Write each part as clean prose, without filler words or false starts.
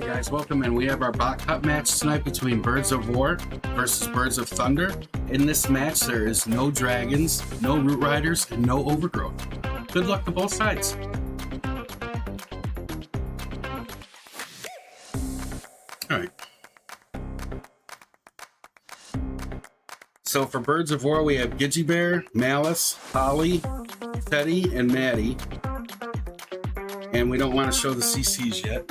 Guys, welcome in. We have our bot cut match tonight between Birds of War versus Birds of Thunder. In this match, there is no dragons, no root riders, and no overgrowth. Good luck to both sides. All right. So for Birds of War, we have Gidgy Bear, Malice, Holly, Teddy, and Maddie. And we don't want to show the CCs yet.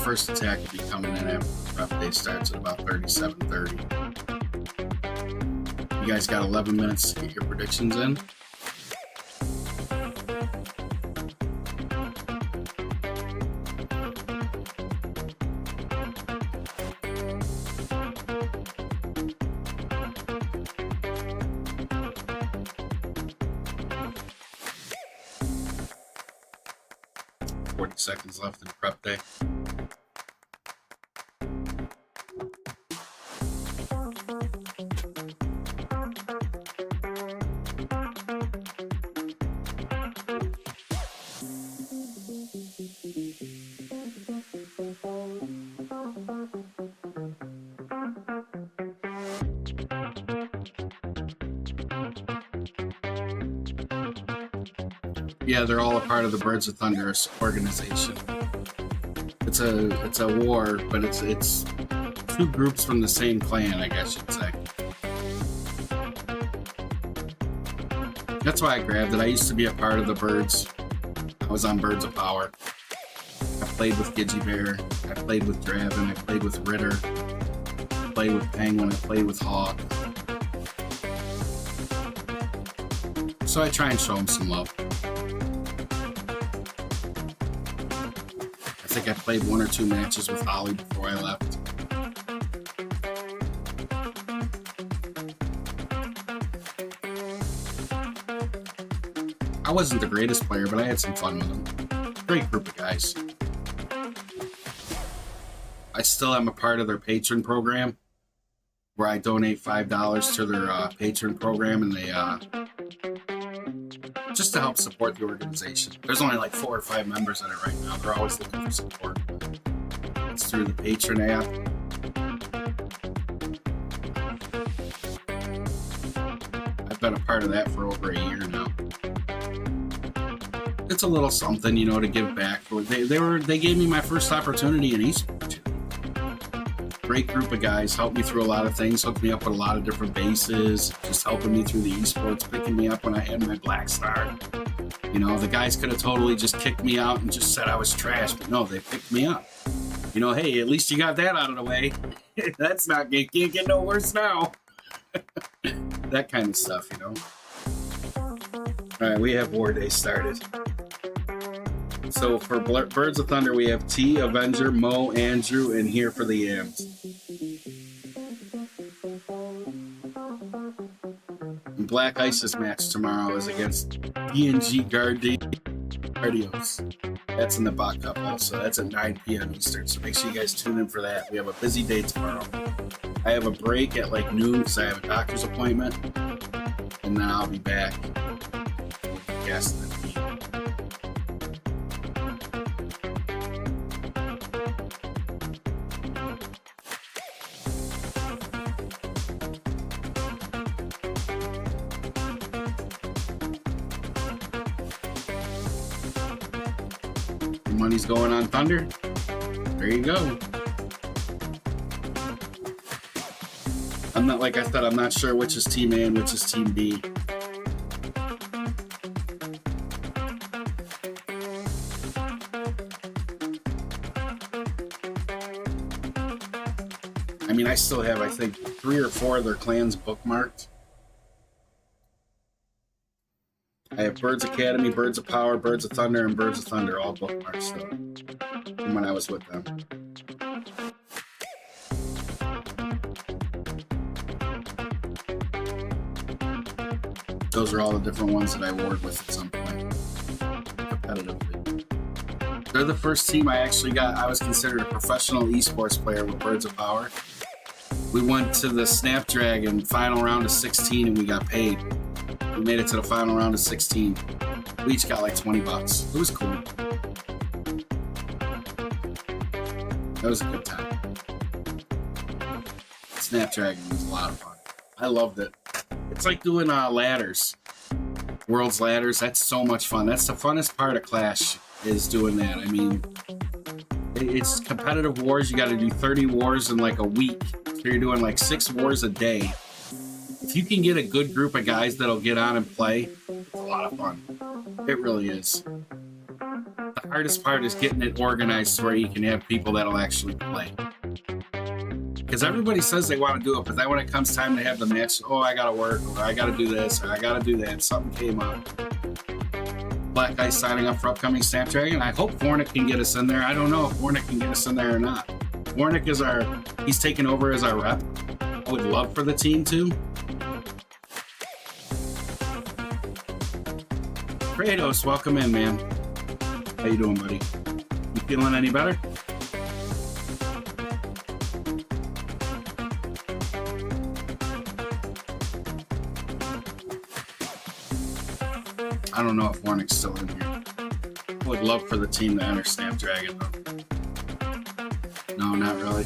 First attack will be coming in after the prep day starts at about 37:30. You guys got 11 minutes to get your predictions in. Seconds left in the prep day. Yeah, they're all a part of the Birds of Thunder organization. It's a war, but it's two groups from the same clan, I guess you'd say. That's why I grabbed it. I used to be a part of the Birds. I was on Birds of Power. I played with Gidgy Bear. I played with Draven. I played with Ritter. I played with Penguin. I played with Hawk. So I try and show them some love. I think I played 1 or 2 matches with Holly before I left. I wasn't the greatest player, but I had some fun with them. Great group of guys. I still am a part of their patron program, where I donate $5 to their patron program, and they just to help support the organization. There's only like 4 or 5 members in it right now. They're always looking for support. It's through the Patron app. I've been a part of that for over a year now. It's a little something, you know, to give back. They gave me my first opportunity in esports. Great group of guys, helped me through a lot of things, hooked me up with a lot of different bases, just helping me through the esports, picking me up when I had my black star. You know, the guys could have totally just kicked me out and just said I was trash, but no, they picked me up. You know, hey, at least you got that out of the way. That's not, it can't get no worse now. That kind of stuff, you know. All right, we have War Day started. So for Birds of Thunder, we have T, Avenger, Mo, Andrew, and here for the Yams. And Black Ice's match tomorrow is against DNG Guardios. That's in the BoT Cup also. That's at 9 p.m. Eastern, so make sure you guys tune in for that. We have a busy day tomorrow. I have a break at like noon because I have a doctor's appointment, and then I'll be back. Yes. Money's going on Thunder. There you go. I'm not, like I said, I'm not sure which is Team A and which is Team B. I mean, I still have, I think, 3 or 4 of their clans bookmarked. I have Birds Academy, Birds of Power, Birds of Thunder, and Birds of Thunder all bookmarked still from when I was with them. Those are all the different ones that I warred with at some point, competitively. They're the first team I actually got. I was considered a professional esports player with Birds of Power. We went to the Snapdragon final round of 16 and we got paid. We made it to the final round of 16. We each got like $20. It was cool. That was a good time. Snapdragon was a lot of fun. I loved it. It's like doing ladders. World's Ladders. That's so much fun. That's the funnest part of Clash, is doing that. I mean, it's competitive wars. You got to do 30 wars in like a week. So you're doing like 6 wars a day. If you can get a good group of guys that'll get on and play, it's a lot of fun. It really is. The hardest part is getting it organized so where you can have people that'll actually play. Because everybody says they want to do it, but then when it comes time to have the match, oh, I gotta work, or I gotta do this, or I gotta do that, something came up. Black Ice signing up for upcoming Snapdragon. I hope Vornik can get us in there. I don't know if Vornik can get us in there or not. Vornik is he's taken over as our rep. I would love for the team to. Kratos, welcome in, man. How you doing, buddy? You feeling any better? I don't know if Warnick's still in here. I would love for the team to enter Snapdragon, though. No, not really.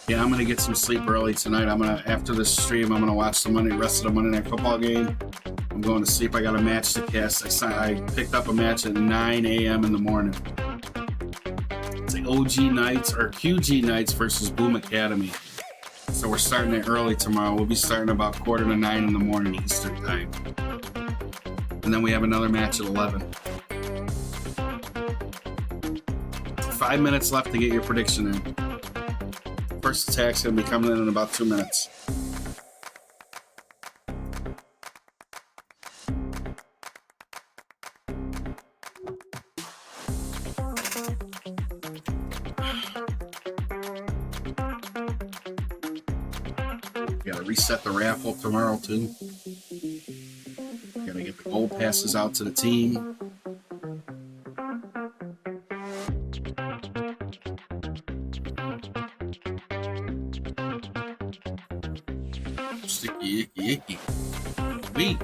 Yeah, I'm gonna get some sleep early tonight. After this stream, I'm gonna watch the rest of the Monday Night Football game. I'm going to sleep. I got a match to cast. I picked up a match at 9 a.m. in the morning. It's like OG Knights or QG Knights versus Boom Academy. So we're starting it early tomorrow. We'll be starting about 8:45 in the morning Eastern time. And then we have another match at 11. 5 minutes left to get your prediction in. First attack's going to be coming in about 2 minutes. Got to reset the raffle tomorrow too. Got to get the gold passes out to the team. Sticky, icky, icky. Wait.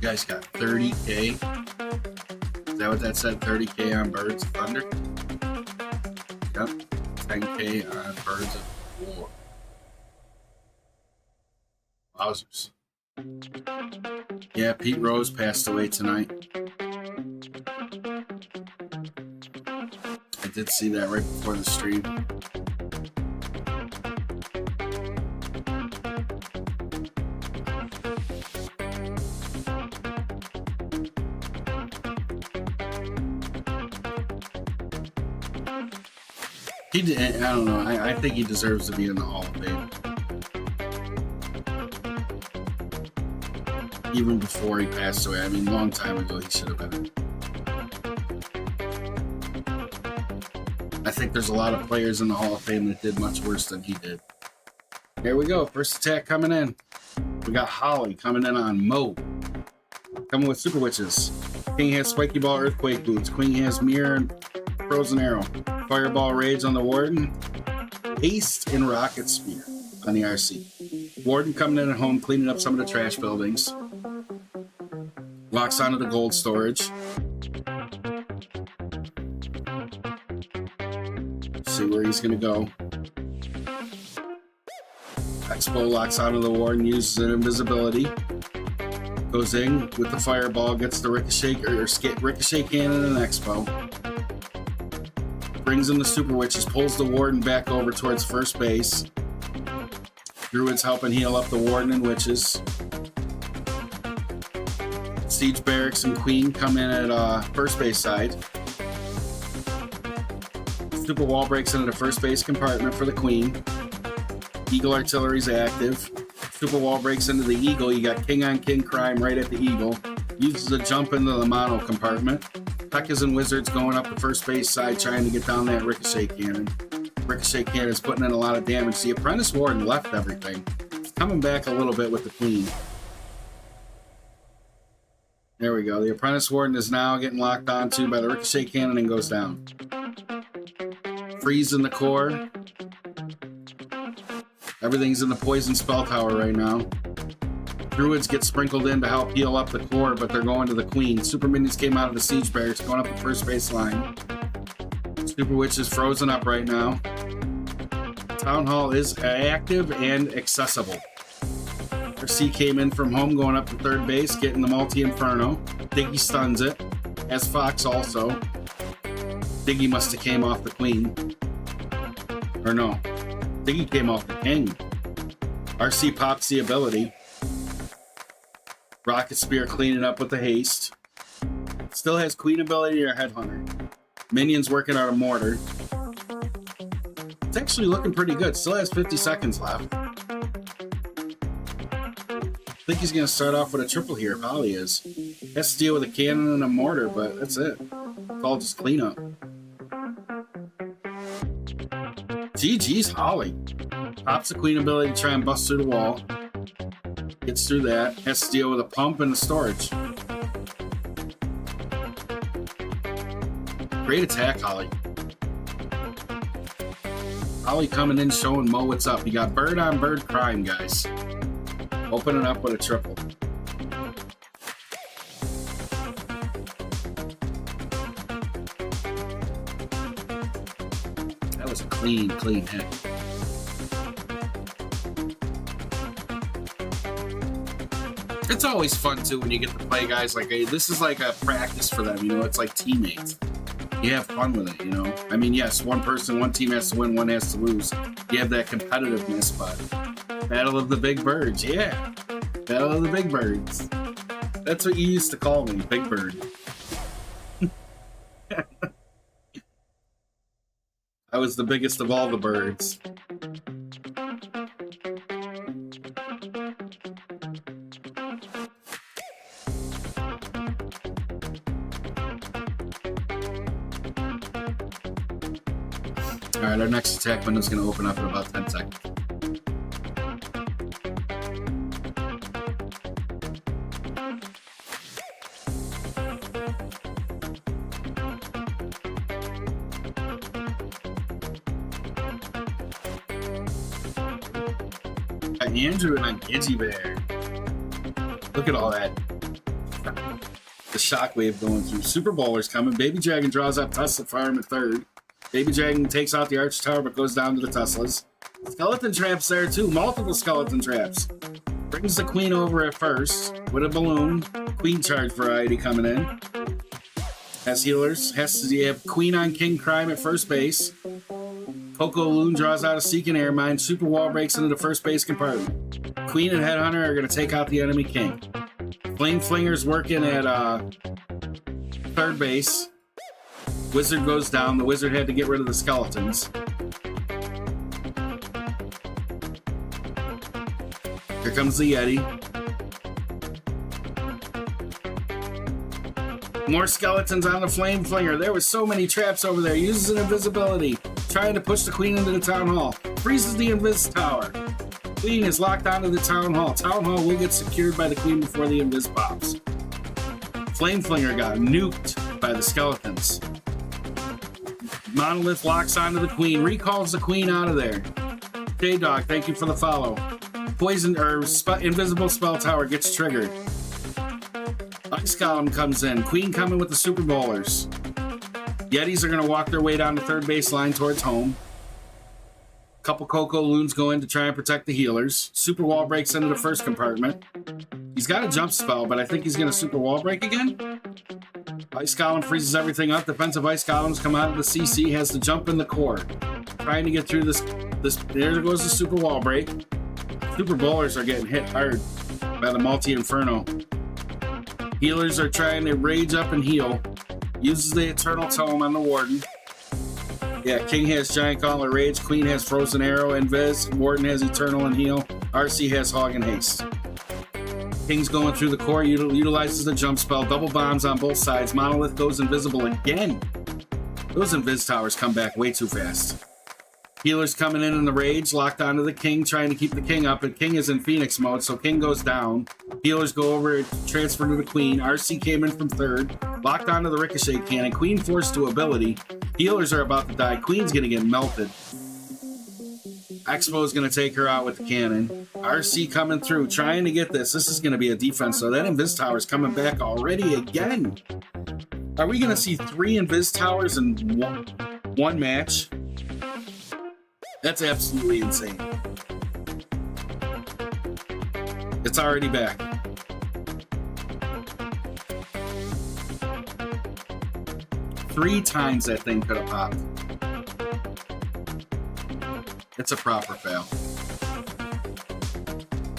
You guys got 30K. Is that what that said? 30K on Birds of Thunder? Yep. 10K on Birds of War. Wowzers. Yeah, Pete Rose passed away tonight. I did see that right before the stream. I don't know. I think he deserves to be in the Hall of Fame. Even before he passed away. I mean, a long time ago, he should have been. I think there's a lot of players in the Hall of Fame that did much worse than he did. Here we go. First attack coming in. We got Holly coming in on Mo. Coming with Super Witches. King has Spiky Ball, Earthquake Boots. Queen has Mirror and Frozen Arrow. Fireball Rage on the Warden. Haste and Rocket Spear on the RC. Warden coming in at home, cleaning up some of the trash buildings. Walks onto the gold storage. See where he's going to go. Expo locks onto the Warden, uses an invisibility. Goes in with the Fireball, gets the Ricochet Cannon and Expo. Brings in the Super Witches, pulls the Warden back over towards first base. Druid's helping heal up the Warden and Witches. Siege Barracks and Queen come in at first base side. Super Wall breaks into the first base compartment for the Queen. Eagle Artillery's active. Super Wall breaks into the Eagle. You got King on King Crime right at the Eagle. Uses a jump into the mono compartment. Pekkas and Wizards going up the first base side trying to get down that Ricochet Cannon. Ricochet Cannon is putting in a lot of damage. The Apprentice Warden left everything. Coming back a little bit with the Queen. There we go. The Apprentice Warden is now getting locked onto by the Ricochet Cannon and goes down. Freeze in the core. Everything's in the Poison Spell Tower right now. Druids get sprinkled in to help heal up the core, but they're going to the Queen. Super Minions came out of the Siege Barracks, going up the first base line. Super Witch is frozen up right now. Town Hall is active and accessible. RC came in from home, going up to third base, getting the Multi-Inferno. Diggy stuns it, as Fox also. Diggy must have came off the Queen. Or no, Diggy came off the King. RC pops the ability. Rocket Spear cleaning up with the haste. Still has Queen ability or Headhunter. Minions working on a mortar. It's actually looking pretty good. Still has 50 seconds left. I think he's going to start off with a triple here. Holly is. Has to deal with a cannon and a mortar, but that's it. It's all just cleanup. GG's Holly. Pops the Queen ability to try and bust through the wall. Gets through that. Has to deal with a pump and the storage. Great attack, Holly. Holly coming in showing Mo what's up. You got bird on bird crime, guys. Opening up with a triple. That was a clean hit. It's always fun too when you get to play guys like, hey, this is like a practice for them, you know, it's like teammates. You have fun with it, you know. I mean, yes, one team has to win, one has to lose. You have that competitiveness, but Battle of the Big Birds, yeah. Battle of the Big Birds. That's what you used to call me, Big Bird. I was the biggest of all the birds. Alright, our next attack window is going to open up in about 10 seconds. Got Andrew and a Gidgy Bear. Look at all that the shockwave going through. Super Bowler's coming. Baby Dragon draws up Tesla Farm at third. Baby Dragon takes out the Arch Tower but goes down to the Teslas. Skeleton traps there too. Multiple skeleton traps. Brings the Queen over at first with a balloon. Queen charge variety coming in. Has healers. You have Queen on King Crime at first base. Coco Loon draws out a Seeking Air Mine. Super Wall breaks into the first base compartment. Queen and Headhunter are going to take out the enemy King. Flame Flinger's working at third base. Wizard goes down. The Wizard had to get rid of the skeletons. Here comes the Yeti. More skeletons on the Flame Flinger. There was so many traps over there. Uses an invisibility. Trying to push the Queen into the Town Hall. Freezes the Invis Tower. Queen is locked onto the Town Hall. Town Hall will get secured by the Queen before the Invis pops. Flame Flinger got nuked by the skeletons. Monolith locks onto the Queen. Recalls the Queen out of there. J-Dog, thank you for the follow. Poison or invisible spell tower gets triggered. Ice Golem comes in. Queen coming with the Super Bowlers. Yetis are going to walk their way down the third base line towards home. Couple Coco Loons go in to try and protect the healers. Super Wall breaks into the first compartment. He's got a jump spell, but I think he's going to Super Wall break again. Ice Golem freezes everything up. Defensive Ice Golems come out of the CC. Has to jump in the core. Trying to get through this. There goes the Super Wall break. Super Bowlers are getting hit hard by the Multi-Inferno. Healers are trying to rage up and heal. Uses the Eternal Tome on the Warden. Yeah, King has Giant Gauntlet Rage. Queen has Frozen Arrow and Viz. Warden has Eternal and Heal. RC has Hog and Haste. King's going through the core. Utilizes the jump spell. Double bombs on both sides. Monolith goes invisible again. Those Invis towers come back way too fast. Healers coming in the rage, locked onto the King, trying to keep the King up, and King is in Phoenix mode, so King goes down. Healers go over, transfer to the Queen. RC came in from third, locked onto the Ricochet Cannon. Queen forced to ability. Healers are about to die. Queen's going to get melted. Expo's going to take her out with the cannon. RC coming through, trying to get this. This is going to be a defense, so that Invis Tower's coming back already again. Are we going to see 3 Invis Towers in one match? That's absolutely insane. It's already back. Three times that thing could have popped. It's a proper fail.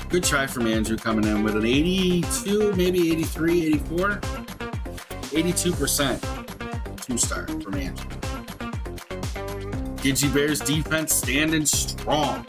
Good try from Andrew coming in with an 82, maybe 83, 84. 82%. 2-star from Andrew. Gidgy Bears defense standing strong.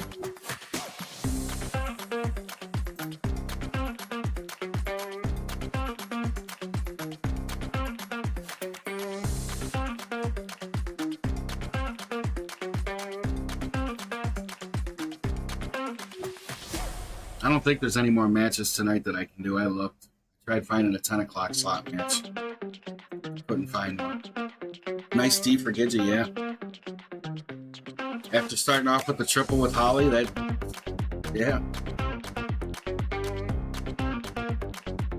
I don't think there's any more matches tonight that I can do. I looked. Tried finding a 10 o'clock slot match. Couldn't find one. Nice D for Gidgy, yeah. After starting off with the triple with Holly, yeah.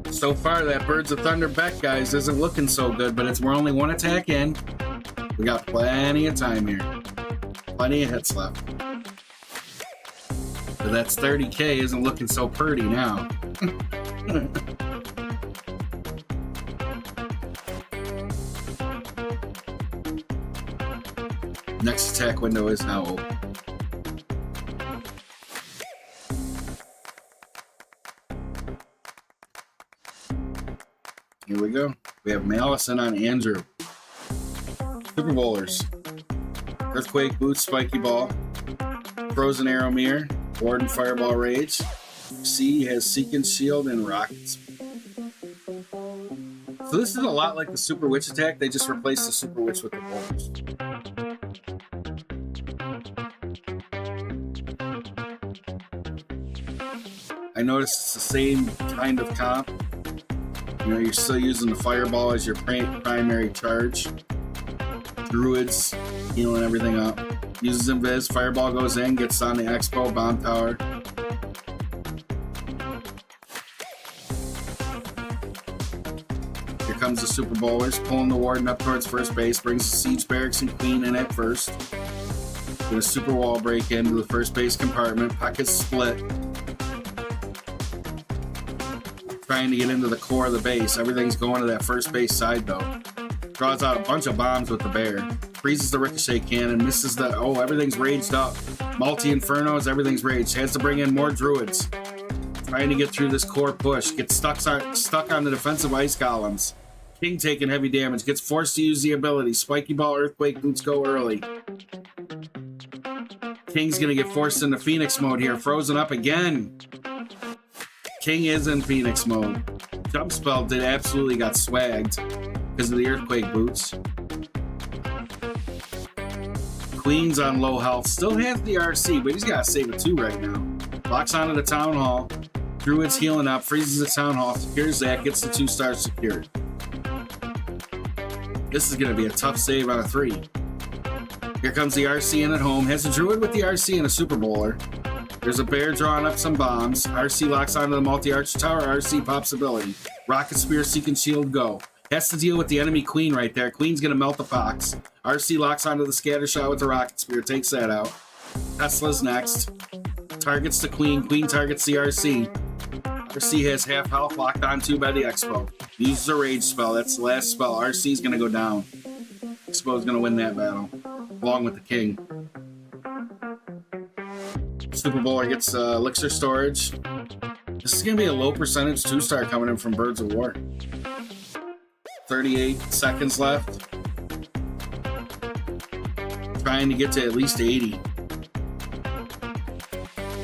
So far, that Birds of Thunder bet, guys, isn't looking so good, but we're only one attack in. We got plenty of time here. Plenty of hits left. But that's 30K isn't looking so pretty now. Next attack window is now open. Here we go. We have Malison on Andrew. Super Bowlers. Earthquake, Boots, Spiky Ball. Frozen Arrow Mirror. Warden, Fireball Rage. C has Seeking Shield and Rockets. So this is a lot like the Super Witch attack. They just replaced the Super Witch with the Bowlers. I noticed it's the same kind of comp. You know, you're still using the Fireball as your primary charge. Druids, healing everything up. Uses Invis, Fireball goes in, gets on the Expo, Bomb Tower. Here comes the Super Bowlers, pulling the Warden up towards first base, brings the Siege Barracks and Queen in at first. Get a super wall break into the first base compartment. Pockets split. Trying to get into the core of the base. Everything's going to that first base side though. Draws out a bunch of bombs with the bear. Freezes the ricochet cannon. Misses the... Oh, everything's raged up. Multi-Infernos, everything's raged. Has to bring in more druids. Trying to get through this core push. Gets stuck on the defensive ice columns. King taking heavy damage. Gets forced to use the ability. Spiky Ball, Earthquake boots go early. King's gonna get forced into Phoenix mode here. Frozen up again. King is in Phoenix mode. Jump spell did absolutely got swagged because of the Earthquake boots. Queen's on low health. Still has the RC, but he's got to save it too right now. Locks onto the Town Hall. Druid's healing up. Freezes the Town Hall. Secures that. Gets the 2 stars secured. This is going to be a tough save on a 3. Here comes the RC in at home. Has a Druid with the RC and a Super Bowler. There's a bear drawing up some bombs. RC locks onto the multi-arch tower. RC pops ability. Rocket Spear, Seek and Shield, go. Has to deal with the enemy Queen right there. Queen's going to melt the fox. RC locks onto the scatter shot with the Rocket Spear. Takes that out. Tesla's next. Targets the Queen. Queen targets the RC. RC has half health locked onto by the Expo. Uses a rage spell. That's the last spell. RC's going to go down. Expo's going to win that battle, along with the King. Super Bowler gets elixir storage. This is going to be a low percentage 2-star coming in from Birds of War. 38 seconds left. Trying to get to at least 80.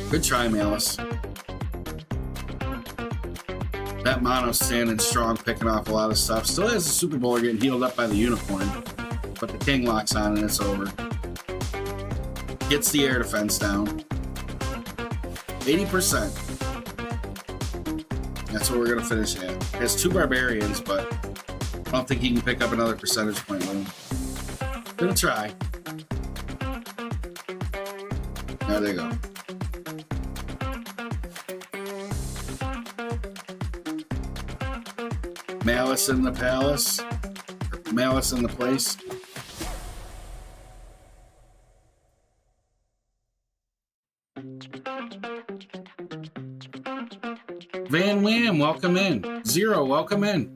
Good try, Malice. That mono's standing strong, picking off a lot of stuff. Still has the Super Bowler getting healed up by the Unicorn. But the King locks on and it's over. Gets the air defense down. 80%. That's what we're going to finish at. Has 2 Barbarians, but I don't think he can pick up another percentage point with him. Gonna try. There they go. Malice in the palace. Malice in the place. Van Wham, welcome in. Zero, welcome in.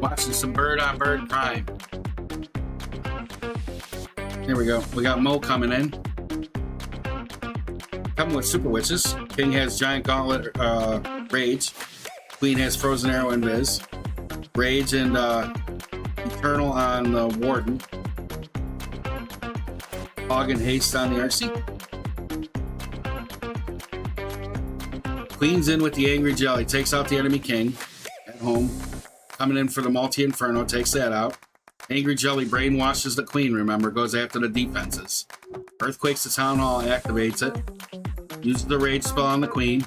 Watching some bird on bird crime. Here we go. We got Mo coming in. Coming with Super Witches. King has Giant Gauntlet Rage. Queen has Frozen Arrow Invis. Rage and Eternal on the Warden. Hog and Haste on the RC. Queen's in with the Angry Jelly. Takes out the enemy King at home. Coming in for the Multi-Inferno. Takes that out. Angry Jelly brainwashes the Queen, remember. Goes after the defenses. Earthquakes the Town Hall. Activates it. Uses the Rage spell on the Queen.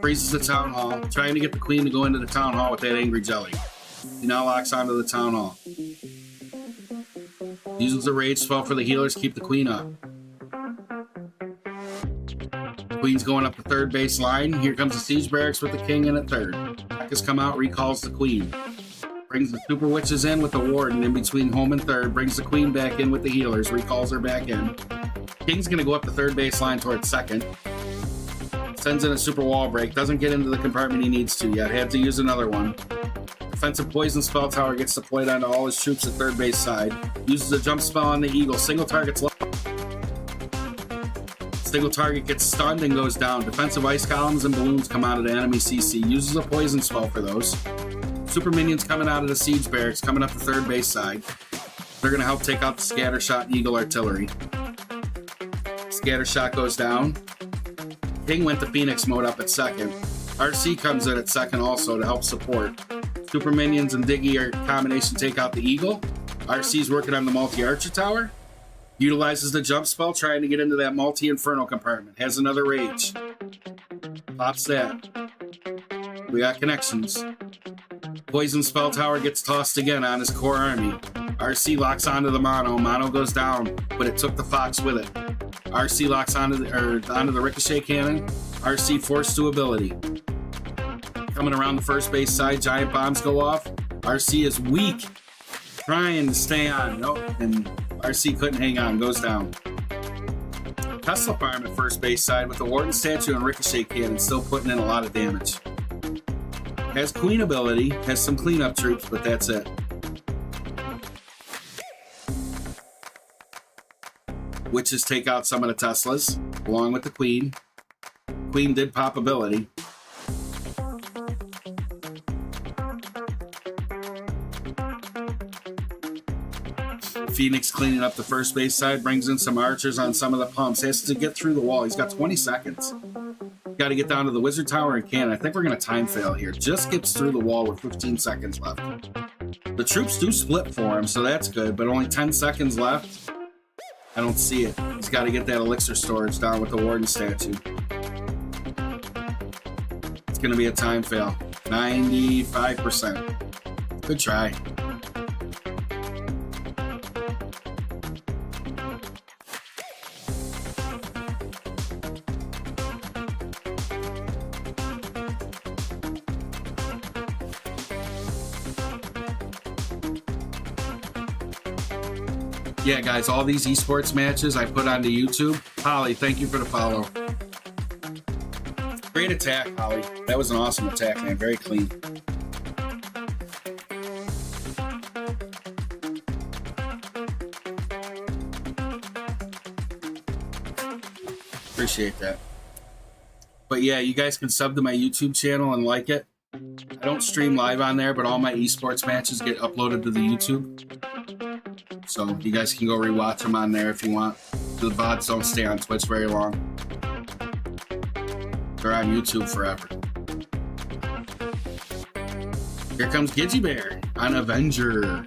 Freezes the Town Hall. Trying to get the Queen to go into the Town Hall with that Angry Jelly. He now locks onto the Town Hall. Uses the Rage spell for the healers. Keep the Queen up. Queen's going up the third base line. Here comes the Siege Barracks with the King in at third. Has come out, recalls the Queen. Brings the Super Witches in with the Warden in between home and third. Brings the Queen back in with the healers. Recalls her back in. King's going to go up the third base line towards second. Sends in a super wall break. Doesn't get into the compartment he needs to yet. Had to use another one. Defensive Poison Spell Tower gets deployed onto all his troops at third base side. Uses a jump spell on the Eagle. Single target's low. Single target gets stunned and goes down. Defensive ice columns and balloons come out of the enemy CC. Uses a poison spell for those. Super minions coming out of the Siege Barracks, coming up the third base side. They're going to help take out the Scattershot Eagle Artillery. Scattershot goes down. King went to Phoenix mode up at second. RC comes in at second also to help support. Super minions and Diggy are combination take out the Eagle. RC's working on the multi-archer tower. Utilizes the jump spell, trying to get into that multi-inferno compartment. Has another rage. Pops that. We got connections. Poison spell tower gets tossed again on his core army. RC locks onto the mono. Mono goes down, but it took the fox with it. RC locks onto the ricochet cannon. RC forced to ability. Coming around the first base side, giant bombs go off. RC is weak, trying to stay on. Nope, and RC couldn't hang on, goes down. Tesla farm at first base side with the Warden statue and ricochet cannon still putting in a lot of damage. Has queen ability, has some cleanup troops, but that's it. Witches take out some of the Teslas, along with the queen. Queen did pop ability. Phoenix cleaning up the first base side, brings in some archers on some of the pumps. Has to get through the wall. He's got 20 seconds. Got to get down to the wizard tower and cannon. I think we're going to time fail here. Just gets through the wall with 15 seconds left. The troops do split for him, so that's good, but only 10 seconds left. I don't see it. He's got to get that elixir storage down with the Warden statue. It's going to be a time fail. 95%. Good try. Yeah, guys, all these esports matches I put onto YouTube. Holly, thank you for the follow. Great attack, Holly. That was an awesome attack, man. Very clean. Appreciate that. But yeah, you guys can sub to my YouTube channel and like it. I don't stream live on there, but all my esports matches get uploaded to the YouTube. So you guys can go rewatch them on there if you want. The VODs don't stay on Twitch very long. They're on YouTube forever. Here comes Gidgy Bear on Avenger.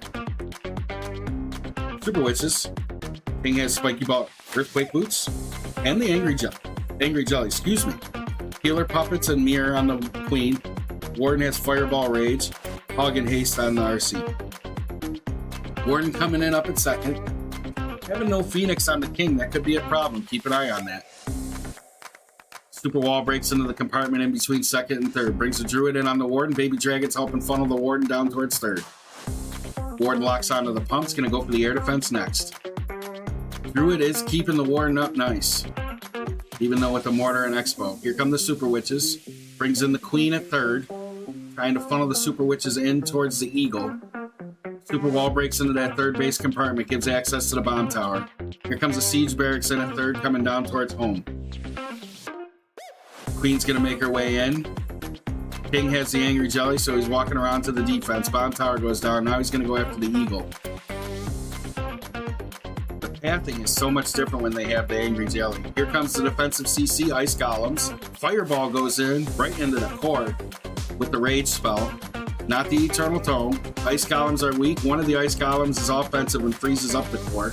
Super Witches. King has Spiky Ball, Earthquake Boots, and the Angry Jelly, excuse me. Healer Puppets and Mirror on the Queen. Warden has Fireball Rage. Hog and Haste on the RC. Warden coming in up at second. Having no Phoenix on the King, that could be a problem. Keep an eye on that. Super Wall breaks into the compartment in between second and third. Brings the Druid in on the Warden. Baby Dragon's helping funnel the Warden down towards third. Warden locks onto the pumps. Going to go for the air defense next. Druid is keeping the Warden up nice. Even though with the Mortar and Expo. Here come the Super Witches. Brings in the Queen at third. Trying to funnel the Super Witches in towards the Eagle. Super Wall breaks into that third base compartment, gives access to the bomb tower. Here comes the Siege Barracks in at third, coming down towards home. Queen's going to make her way in. King has the Angry Jelly, so he's walking around to the defense. Bomb tower goes down. Now he's going to go after the Eagle. The pathing is so much different when they have the Angry Jelly. Here comes the defensive CC, Ice Golems. Fireball goes in right into the core with the Rage spell. Not the Eternal Tome. Ice Golems are weak. One of the Ice Golems is offensive and freezes up the core.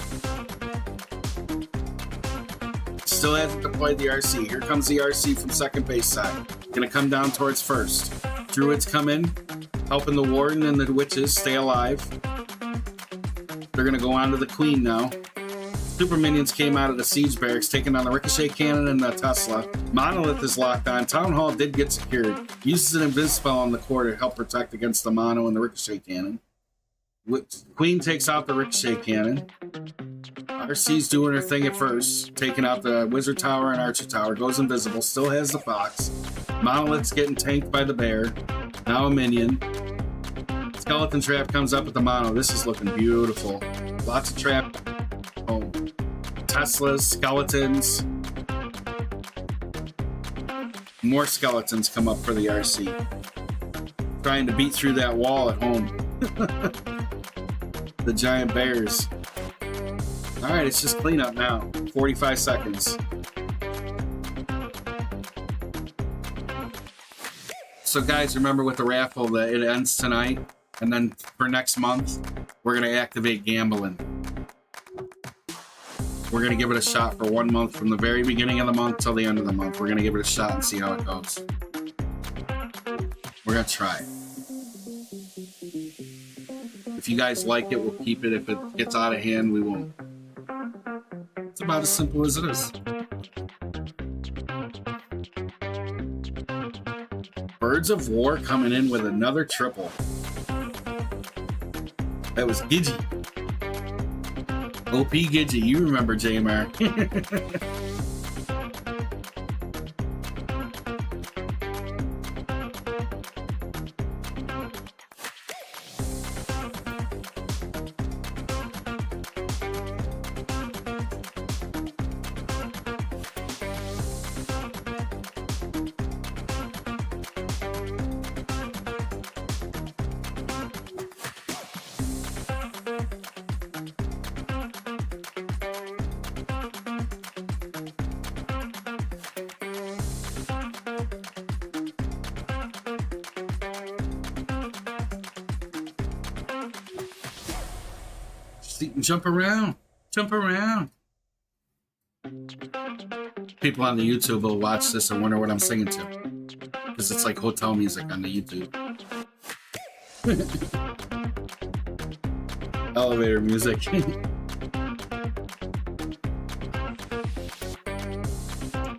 Still hasn't deployed the RC. Here comes the RC from second base side. Gonna come down towards first. Druids come in, helping the Warden and the Witches stay alive. They're gonna go on to the Queen now. Super Minions came out of the Siege Barracks, taking on the Ricochet Cannon and the Tesla. Monolith is locked on. Town Hall did get secured. Uses an Invis spell on the core to help protect against the Mono and the Ricochet Cannon. Queen takes out the Ricochet Cannon. RC's doing her thing at first, taking out the Wizard Tower and Archer Tower. Goes invisible, still has the Fox. Monolith's getting tanked by the Bear. Now a Minion. Skeleton Trap comes up with the Mono. This is looking beautiful. Lots of trap. Oh. Teslas, skeletons. More skeletons come up for the RC. Trying to beat through that wall at home. The giant bears. Alright, it's just cleanup now. 45 seconds. So guys, remember with the raffle that it ends tonight, and then for next month, we're going to activate gambling. We're going to give it a shot for 1 month from the very beginning of the month till the end of the month. We're going to give it a shot and see how it goes. We're going to try it. If you guys like it, we'll keep it. If it gets out of hand, we won't. It's about as simple as it is. Birds of War coming in with another triple. That was Gidgey. OP Gidgey. You remember JMR. Jump around. Jump around. People on the YouTube will watch this and wonder what I'm singing to. Because it's like hotel music on the YouTube. Elevator music.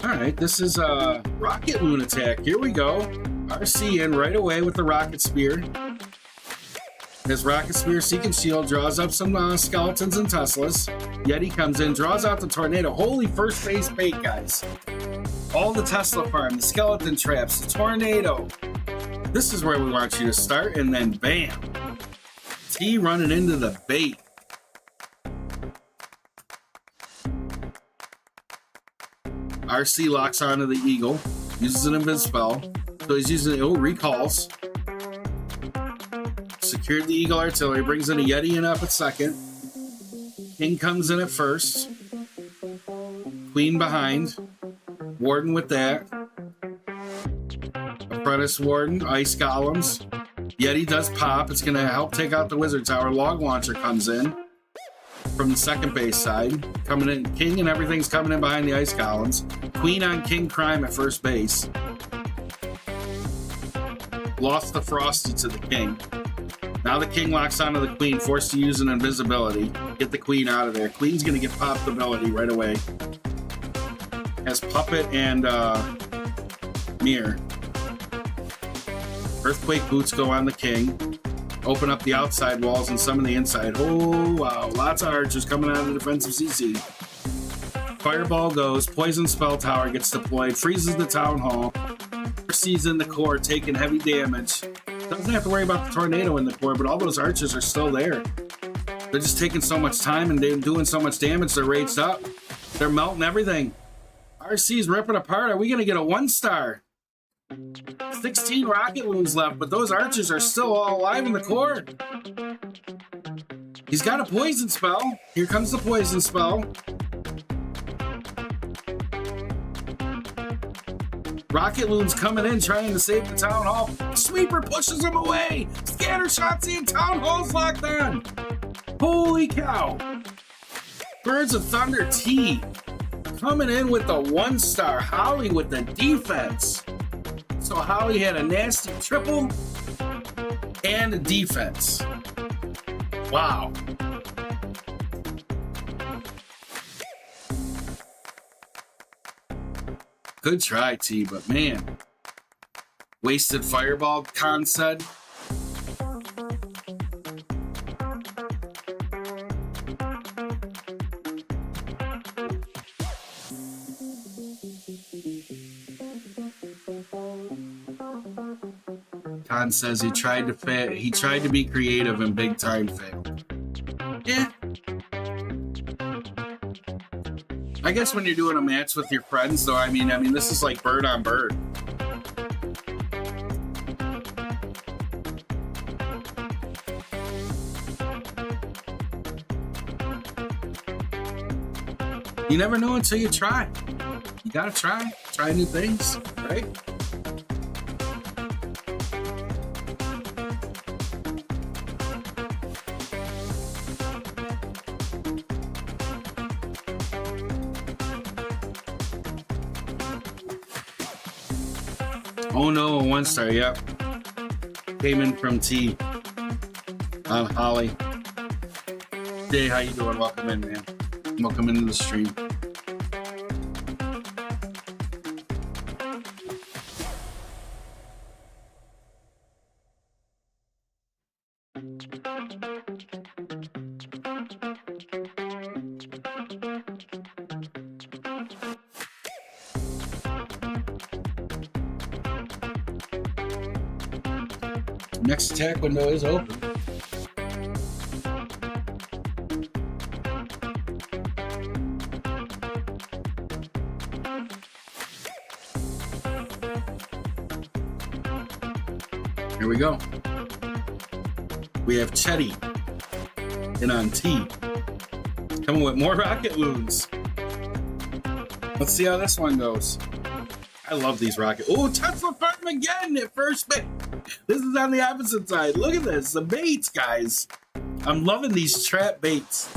Alright, this is Rocket Loon attack. Here we go. RC in right away with the Rocket Spear. His Rocket Spear, Seek and Shield, draws up some skeletons and Teslas. Yeti comes in, draws out the Tornado. Holy first base bait, guys. All the Tesla farm, the skeleton traps, the Tornado. This is where we want you to start, and then bam. T running into the bait. RC locks onto the Eagle, uses an invis spell. So he's using recalls. Secured the Eagle Artillery, brings in a Yeti in up at second. King comes in at first. Queen behind. Warden with that. Apprentice Warden, Ice Golems. Yeti does pop. It's going to help take out the Wizard Tower. Log Launcher comes in from the second base side. Coming in, King and everything's coming in behind the Ice Golems. Queen on King Crime at first base. Lost the Frosty to the King. Now the King locks onto the Queen, forced to use an invisibility. Get the Queen out of there. Queen's going to get popped ability right away. Has Puppet and Mirror. Earthquake Boots go on the King. Open up the outside walls and some of the inside. Oh, wow. Lots of archers coming out of the defensive CC. Fireball goes. Poison Spell Tower gets deployed. Freezes the Town Hall. Sees in the core, taking heavy damage. Doesn't have to worry about the Tornado in the core, but all those archers are still there. They're just taking so much time and they're doing so much damage. They're raged up. They're melting everything. RC's ripping apart. Are we going to get a 1-star? 16 Rocket Loons left, but those archers are still all alive in the core. He's got a poison spell. Here comes the poison spell. Rocket Loon's coming in, trying to save the Town Hall. Sweeper pushes him away. Scatter shots in. Town Hall's locked on. Holy cow. Birds of Thunder T coming in with the 1-star. Holly with the defense. So Holly had a nasty triple and a defense. Wow. Good try, T, but man. Wasted Fireball, Khan said. Khan says he tried to be creative and big time failed. Yeah. I guess when you're doing a match with your friends, though, I mean, this is like bird on bird. You never know until you try. You gotta try new things, right? Oh no, a 1-star, yep. Came in from T on Holly. Jay, how you doing? Welcome in, man. Welcome into the stream. Next attack window is open. Here we go. We have Chetty in on T. Coming with more rocket wounds. Let's see how this one goes. I love these rocket. Oh, Tesla farm again at first base. This is on the opposite side. Look at this. The baits, guys. I'm loving these trap baits.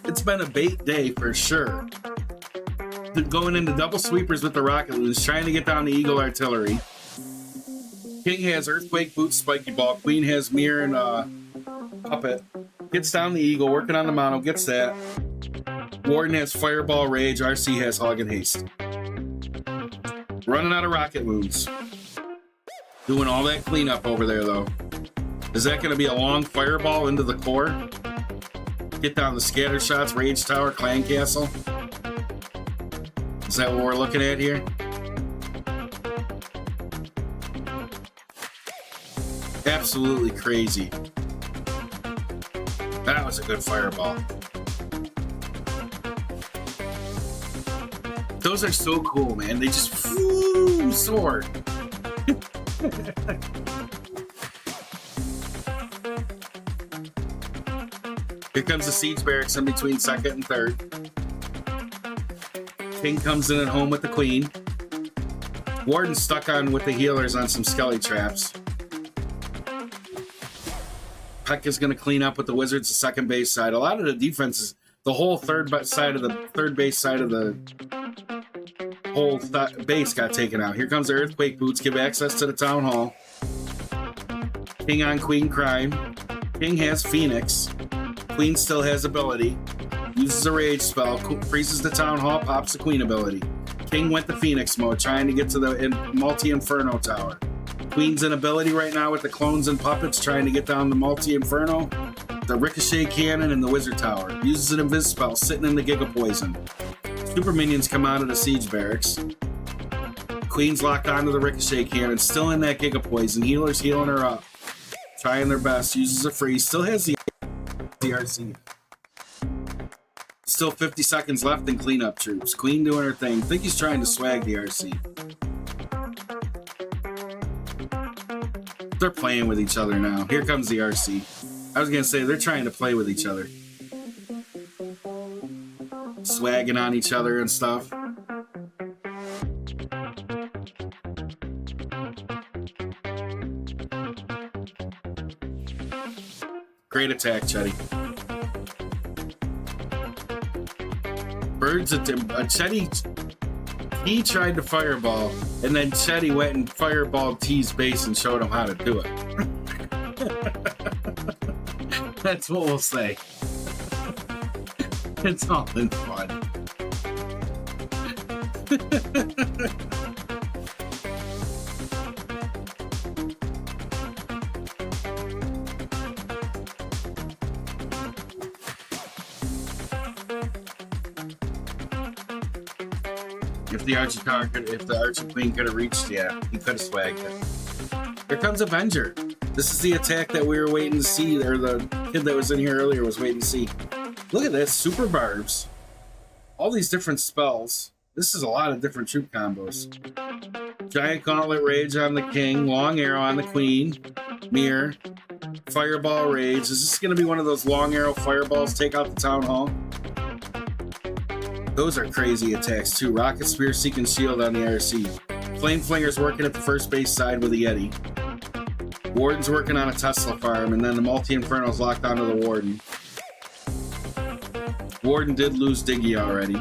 It's been a bait day for sure. Going into double sweepers with the rocket loons, trying to get down the Eagle artillery. King has Earthquake, Boots, Spiky Ball. Queen has Mirror and Puppet. Gets down the Eagle, working on the mono, gets that. Warden has Fireball, Rage. RC has Hog and Haste. Running out of rocket wounds. Doing all that cleanup over there, though. Is that going to be a long Fireball into the core? Get down the scatter shots, Rage Tower, Clan Castle. Is that what we're looking at here? Absolutely crazy. That was a good Fireball. Those are so cool, man. They just soar. Here comes the Siege Barracks in between second and third. King comes in at home with the Queen. Warden's stuck on with the healers on some Skelly traps. Peck is going to clean up with the Wizards, the second base side. A lot of the defenses, the whole third base side of the whole base got taken out. Here comes the Earthquake Boots, give access to the Town Hall. King on Queen Crime. King has Phoenix. Queen still has ability. Uses a Rage spell, freezes the Town Hall, pops the Queen ability. King went to Phoenix mode, trying to get to the Multi-Inferno Tower. Queen's in ability right now with the clones and puppets, trying to get down the Multi-Inferno, the Ricochet Cannon, and the Wizard Tower. Uses an Invis spell, sitting in the Giga Poison. Super minions come out of the Siege Barracks. Queen's locked onto the Ricochet Cannon, still in that Giga Poison. Healers healing her up. Trying their best, uses a freeze, still has the RC. Still 50 seconds left in cleanup troops. Queen doing her thing. I think he's trying to swag the RC. They're playing with each other now. Here comes the RC. I was going to say, they're trying to play with each other. Swagging on each other and stuff. Great attack, Chetty. Birds at Chetty. He tried to Fireball, and then Chetty went and Fireballed T's base and showed him how to do it. That's what we'll say. It's all in fun. If the Archer Queen could have reached, yeah, he could have swagged it. Here comes Avenger. This is the attack that we were waiting to see, or the kid that was in here earlier was waiting to see. Look at this, super barbs. All these different spells. This is a lot of different troop combos. Giant Gauntlet Rage on the King, Long Arrow on the Queen, Mirror, Fireball Rage. Is this going to be one of those Long Arrow Fireballs take out the Town Hall? Those are crazy attacks too. Rocket Spear, Seek and Shield on the RC. Flame Flinger's working at the first base side with the Yeti. Warden's working on a Tesla farm, and then the Multi-Inferno's locked onto the Warden. Warden did lose Diggy already.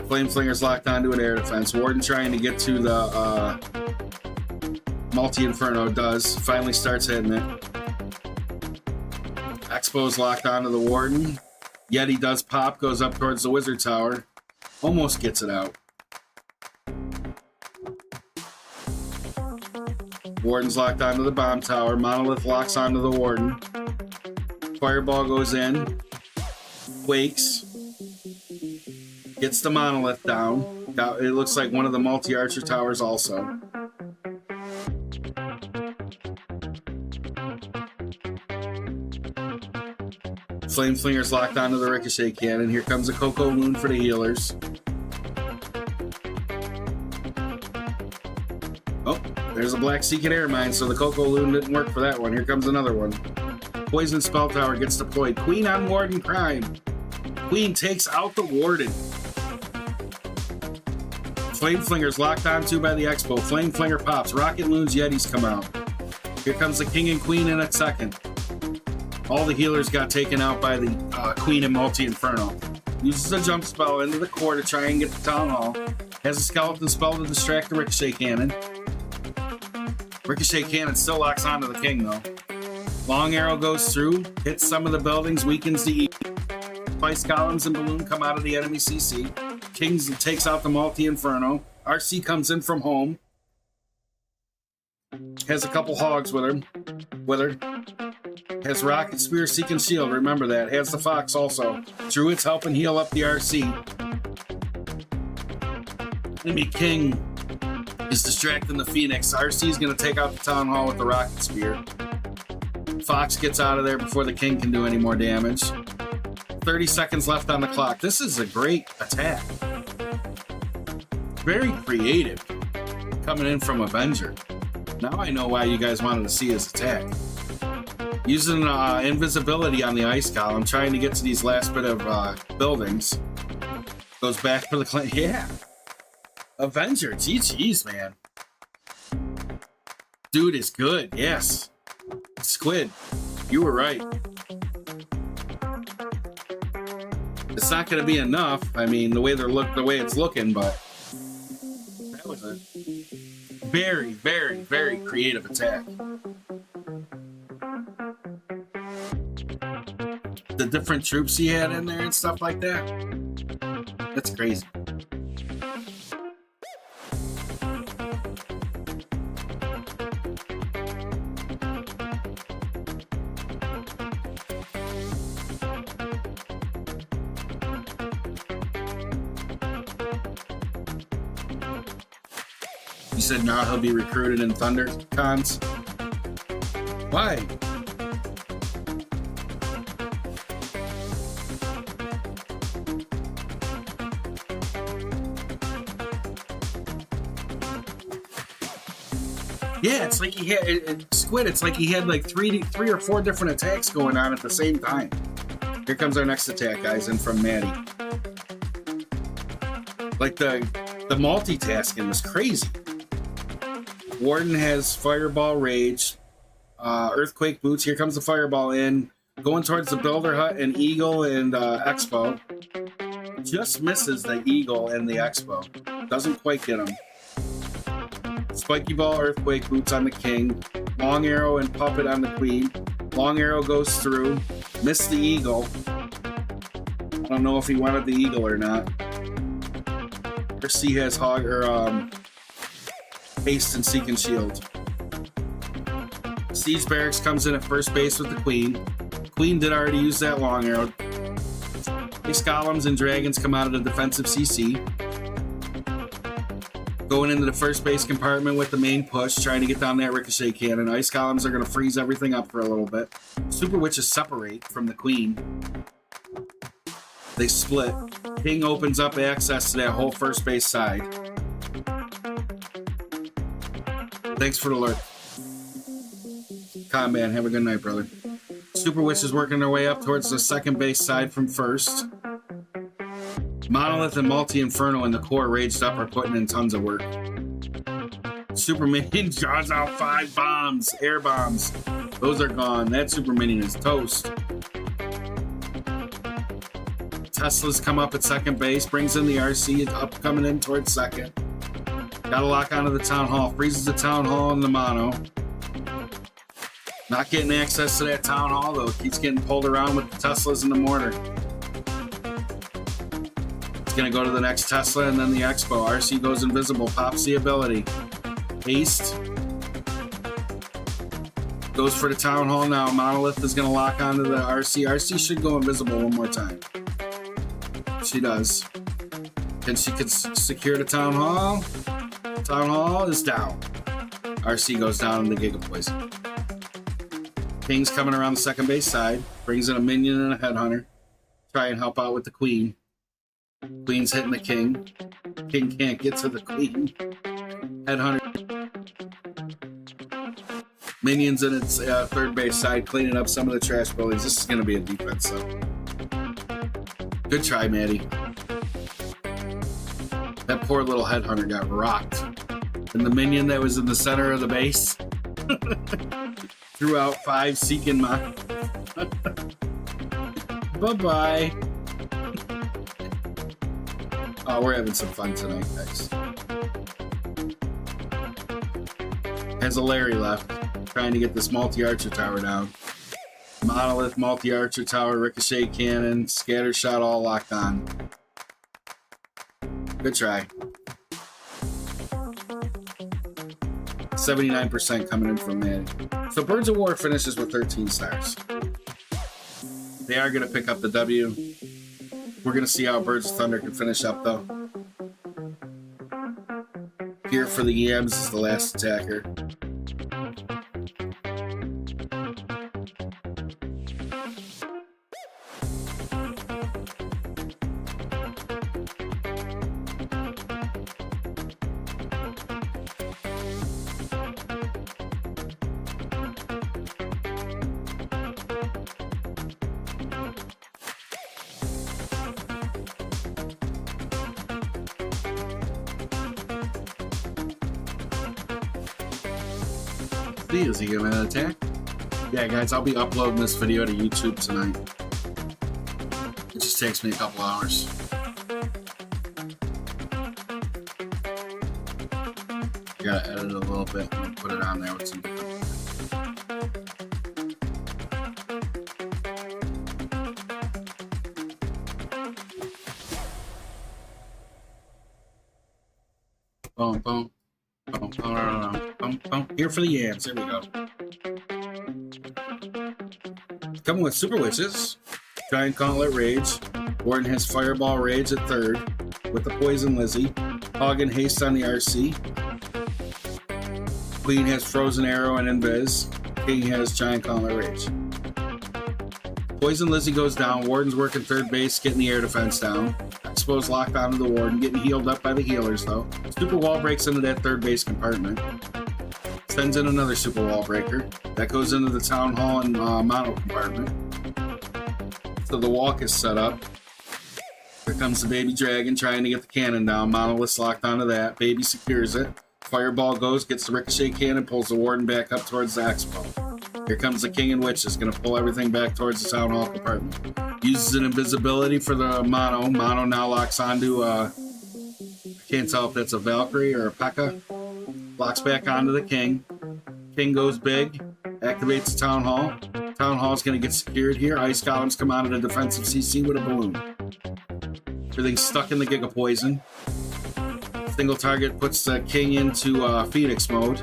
Flame Flinger's locked onto an air defense. Warden trying to get to the Multi-Inferno does. Finally starts hitting it. Expo's locked onto the Warden. Yeti does pop, goes up towards the Wizard Tower. Almost gets it out. Warden's locked onto the Bomb Tower. Monolith locks onto the Warden. Fireball goes in. Quakes. Gets the Monolith down. It looks like one of the multi-archer towers also. Flame Flinger's locked onto the Ricochet Cannon. Here comes a Coco Loon for the healers. Oh, there's a Black Secret Air Mine, so the Coco Loon didn't work for that one. Here comes another one. Poison Spell Tower gets deployed. Queen on Warden Prime. Queen takes out the Warden. Flame Flinger's locked onto by the Expo. Flame Flinger pops. Rocket Loons, Yetis come out. Here comes the King and Queen in a second. All the healers got taken out by the Queen and Multi-Inferno. Uses a jump spell into the core to try and get the Town Hall. Has a Skeleton spell to distract the Ricochet Cannon. Ricochet Cannon still locks onto the King, though. Long Arrow goes through, hits some of the buildings, weakens the E. Ice Golems and Balloon come out of the enemy CC. Kings takes out the Multi-Inferno. RC comes in from home. Has a couple hogs with her. Has Rocket Spear, Seek and Shield. Remember that. Has the Fox also. Druid's helping heal up the RC. Enemy King is distracting the Phoenix. RC is going to take out the Town Hall with the Rocket Spear. Fox gets out of there before the King can do any more damage. 30 seconds left on the clock. This is a great attack. Very creative. Coming in from Avenger. Now I know why you guys wanted to see his attack. Using invisibility on the Ice Golem, trying to get to these last bit of buildings. Goes back for the clan. Yeah. Avenger. GG's, man. Dude is good. Yes. Squid. You were right. It's not going to be enough. I mean, the way it's looking, but that was a very, very, very creative attack. The different troops he had in there and stuff like that. That's crazy. You said now he'll be recruited in ThunderCons. Why? Yeah, it's like he had Squid. It's like he had like three or four different attacks going on at the same time. Here comes our next attack, guys, in from Maddie. Like the multitasking is crazy. Warden has Fireball Rage, Earthquake Boots. Here comes the Fireball in, going towards the Builder Hut and Eagle and Expo. Just misses the Eagle and the Expo. Doesn't quite get him. Spiky Ball, Earthquake Boots on the King. Long Arrow and Puppet on the Queen. Long Arrow goes through. Missed the Eagle. I don't know if he wanted the Eagle or not. RC has Hog or Haste and Seek and Shield. Siege Barracks comes in at first base with the Queen. Queen did already use that Long Arrow. Ice Golems and Dragons come out of the defensive CC. Going into the first base compartment with the main push, trying to get down that Ricochet Cannon. Ice Golems are going to freeze everything up for a little bit. Super Witches separate from the Queen. They split. King opens up access to that whole first base side. Thanks for the alert. Combat, have a good night, brother. Super Witches working their way up towards the second base side from first. Monolith and Multi-Inferno in the core raged up are putting in tons of work. Super Minion draws out 5 bombs, air bombs. Those are gone. That Super Minion is toast. Teslas come up at second base, brings in the RC up coming in towards second. Got to lock onto the Town Hall. Freezes the Town Hall in the mono. Not getting access to that Town Hall, though. Keeps getting pulled around with the Teslas and the mortar. It's going to go to the next Tesla and then the Expo. RC goes invisible. Pops the ability. Haste. Goes for the Town Hall now. Monolith is going to lock onto the RC. RC should go invisible one more time. She does. And she can secure the Town Hall. Town Hall is down. RC goes down in the Giga Poison. King's coming around the second base side. Brings in a minion and a headhunter. Try and help out with the queen. Queen's hitting the king. King can't get to the queen. Headhunter. Minions in its third base side, cleaning up some of the trash buildings. This is going to be a defense, though. Good try, Maddie. That poor little headhunter got rocked. And the minion that was in the center of the base threw out 5 seeking my. Bye-bye. Oh, we're having some fun tonight, guys. Has a Larry left, trying to get this multi-archer tower down. Monolith, multi-archer tower, ricochet cannon, scatter shot all locked on. Good try. 79% coming in from that. So Birds of War finishes with 13 stars. They are going to pick up the W. We're going to see how Birds of Thunder can finish up, though. Here for the Yams is the last attacker. Is he gonna attack? Yeah, guys, I'll be uploading this video to YouTube tonight. It just takes me a couple hours. Gotta edit it a little bit and put it on there with some different. Boom, boom. Here for the Yams. There we go. Coming with Super Witches. Giant Gauntlet Rage. Warden has Fireball Rage at third with the Poison Lizzie. Hog and Haste on the RC. Queen has Frozen Arrow and Invis. King has Giant Gauntlet Rage. Poison Lizzie goes down. Warden's working third base, getting the air defense down. Expo's locked onto the Warden, getting healed up by the healers, though. Super Wall breaks into that third base compartment. Sends in another Super Wall breaker. That goes into the Town Hall and Mono compartment. So the walk is set up. Here comes the Baby Dragon trying to get the cannon down. Monolith's locked onto that. Baby secures it. Fireball goes, gets the Ricochet cannon, pulls the Warden back up towards the Expo. Here comes the King and Witches, going to pull everything back towards the Town Hall compartment. Uses an invisibility for the Mono. Mono now locks onto, I can't tell if that's a Valkyrie or a P.E.K.K.A. Locks back onto the King. King goes big, activates the Town Hall. Town Hall's going to get secured here. Ice Golems come out of the defensive CC with a balloon. Everything's stuck in the Giga Poison. Single target puts the King into Phoenix mode.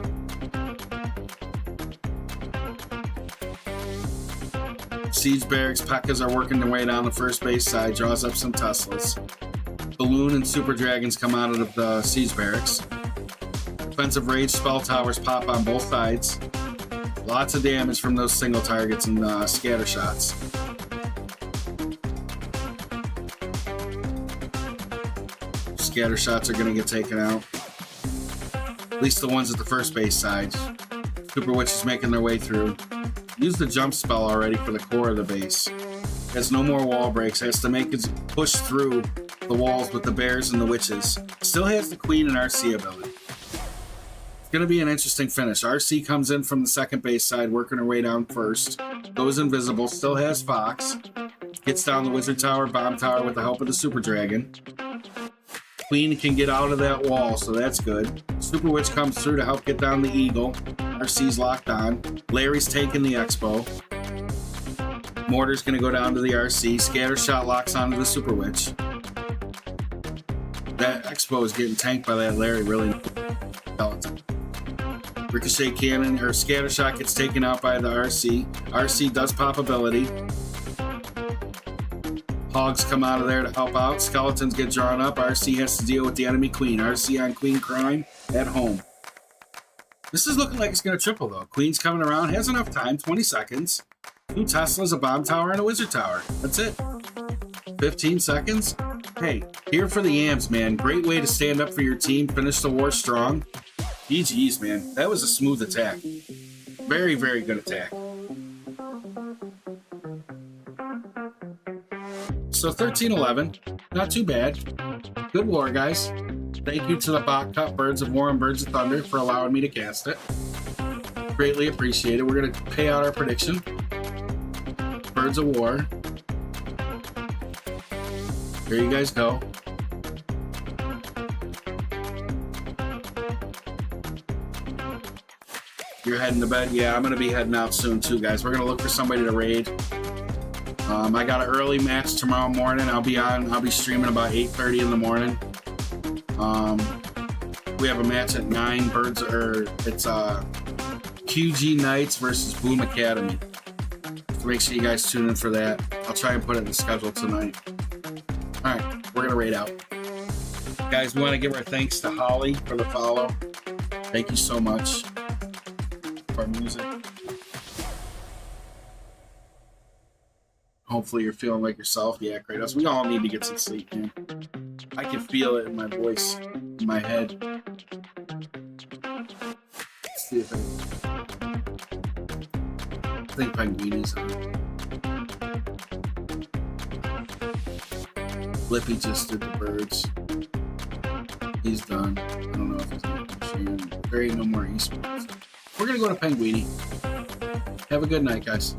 Siege Barracks, P.E.K.K.A.s are working their way down the first base side, draws up some Teslas. Balloon and Super Dragons come out of the Siege Barracks. Defensive Rage spell towers pop on both sides. Lots of damage from those single targets and scatter shots. Scatter shots are going to get taken out. At least the ones at the first base side. Super Witch is making their way through. Used the jump spell already for the core of the base. Has no more wall breaks. Has to make its push through the walls with the bears and the witches. Still has the Queen and RC ability. It's going to be an interesting finish. RC comes in from the second base side, working her way down first. Goes invisible. Still has Fox. Gets down the Wizard Tower, Bomb Tower with the help of the Super Dragon. Queen can get out of that wall, so that's good. Super Witch comes through to help get down the Eagle. RC's locked on. Larry's taking the Expo. Mortar's going to go down to the RC. Scatter Shot locks onto the Super Witch. That Expo is getting tanked by that Larry, really. Ricochet Cannon, or Scatter Shot gets taken out by the RC. RC does pop ability. Hogs come out of there to help out. Skeletons get drawn up. RC has to deal with the enemy Queen. RC on Queen crime at home. This is looking like it's going to triple, though. Queen's coming around. Has enough time. 20 seconds. 2 Teslas, a bomb tower, and a wizard tower. That's it. 15 seconds. Hey, here for the yams, man. Great way to stand up for your team. Finish the war strong. GG's, man. That was a smooth attack. Very, very good attack. So 13-11. Not too bad. Good war, guys. Thank you to the BoT Cup Birds of War and Birds of Thunder for allowing me to cast it. Greatly appreciate it. We're going to pay out our prediction. Birds of War. There you guys go. You're heading to bed? Yeah, I'm going to be heading out soon too, guys. We're going to look for somebody to raid. I got an early match tomorrow morning. I'll be streaming about 8:30 in the morning. We have a match at 9 birds, or it's QG Knights versus Boom Academy. So make sure you guys tune in for that. I'll try and put it in the schedule tonight. All right, we're gonna raid out. Guys, we want to give our thanks to Holly for the follow. Thank you so much for our music. Hopefully you're feeling like yourself. Yeah, Kratos. We all need to get some sleep, man. I can feel it in my voice, in my head. Let's see if I think Penguini's on. Lippy just did the birds. He's done. I don't know if he's going to stream. There ain't no more esports. We're going to go to Penguini. Have a good night, guys.